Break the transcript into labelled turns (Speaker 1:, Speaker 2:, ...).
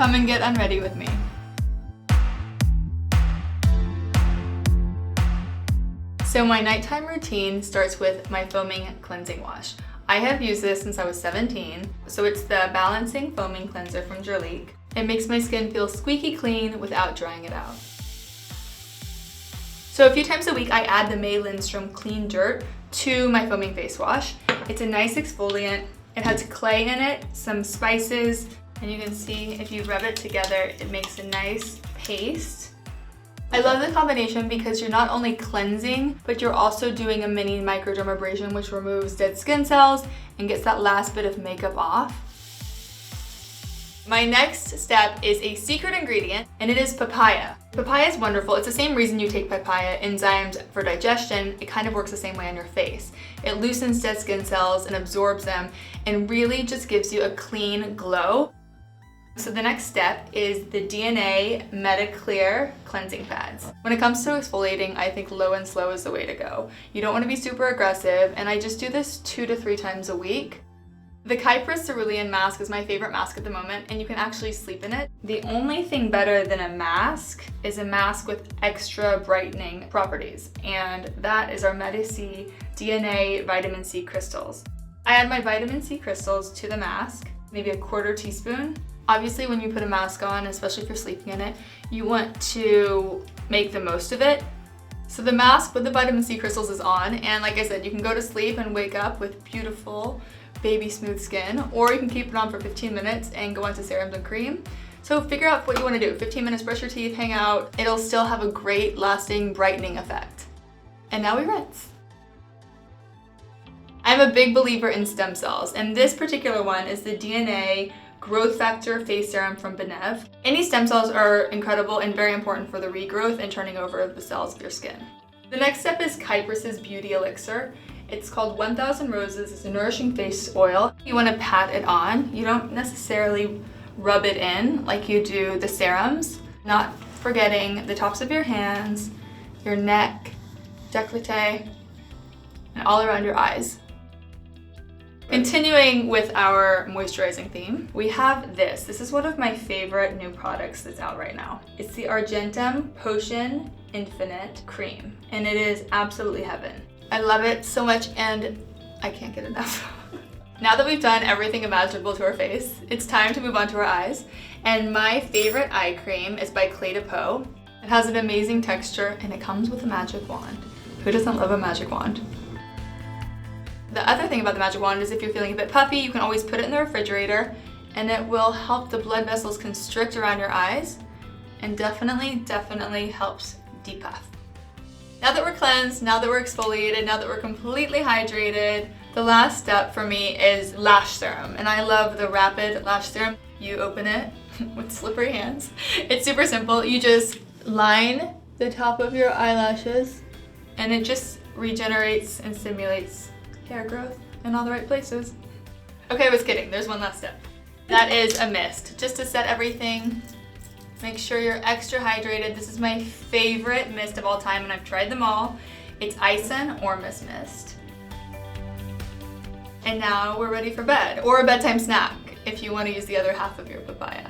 Speaker 1: Come and get unready with me. So my nighttime routine starts with my foaming cleansing wash. I have used this since I was 17, so it's the Balancing Foaming Cleanser from Jurlique. It makes my skin feel squeaky clean without drying it out. So a few times a week I add the May Lindstrom Clean Dirt to my foaming face wash. It's a nice exfoliant. It has clay in it, some spices, and you can see if you rub it together, it makes a nice paste. I love the combination because you're not only cleansing, but you're also doing a mini microdermabrasion, which removes dead skin cells and gets that last bit of makeup off. My next step is a secret ingredient, and it is papaya. Papaya is wonderful. It's the same reason you take papaya, enzymes for digestion. It kind of works the same way on your face. It loosens dead skin cells and absorbs them and really just gives you a clean glow. So the next step is the DNA MEDI-C cleansing pads. When it comes to exfoliating, I think low and slow is the way to go. You don't want to be super aggressive, and I just do this 2 to 3 times a week. The KYPRIS CERULEAN mask is my favorite mask at the moment, and you can actually sleep in it. The only thing better than a mask is a mask with extra brightening properties, and that is our MEDI-C DNA vitamin C crystals. I add my vitamin C crystals to the mask, maybe a 1/4 teaspoon. Obviously, when you put a mask on, especially if you're sleeping in it, you want to make the most of it. So the mask with the vitamin C crystals is on, and like I said, you can go to sleep and wake up with beautiful baby smooth skin, or you can keep it on for 15 minutes and go into serums and cream. So figure out what you want to do. 15 minutes, brush your teeth, hang out. It'll still have a great lasting brightening effect. And now we rinse. I'm a big believer in stem cells, and this particular one is the DNA Growth Factor Face Serum from Benev. Any stem cells are incredible and very important for the regrowth and turning over of the cells of your skin. The next step is KYPRIS' Beauty Elixir. It's called 1000 Roses. It's a nourishing face oil. You want to pat it on. You don't necessarily rub it in like you do the serums. Not forgetting the tops of your hands, your neck, décolleté, and all around your eyes. Continuing with our moisturizing theme, we have this. This is one of my favorite new products that's out right now. It's the Argentum Potion Infinite Cream, and it is absolutely heaven. I love it so much, and I can't get enough. Now that we've done everything imaginable to our face, it's time to move on to our eyes. And my favorite eye cream is by Clé de Peau. It has an amazing texture, and it comes with a magic wand. Who doesn't love a magic wand? The other thing about the magic wand is if you're feeling a bit puffy, you can always put it in the refrigerator, and it will help the blood vessels constrict around your eyes, and definitely helps depuff. Now that we're cleansed, now that we're exfoliated, now that we're completely hydrated, the last step for me is lash serum, and I love the Rapid Lash Serum. You open it with slippery hands. It's super simple. You just line the top of your eyelashes, and it just regenerates and stimulates hair growth in all the right places. Okay, I was kidding. There's one last step. That is a mist. Just to set everything, make sure you're extra hydrated. This is my favorite mist of all time, and I've tried them all. It's Ison Ormus Mist. And now we're ready for bed, or a bedtime snack if you want to use the other half of your papaya.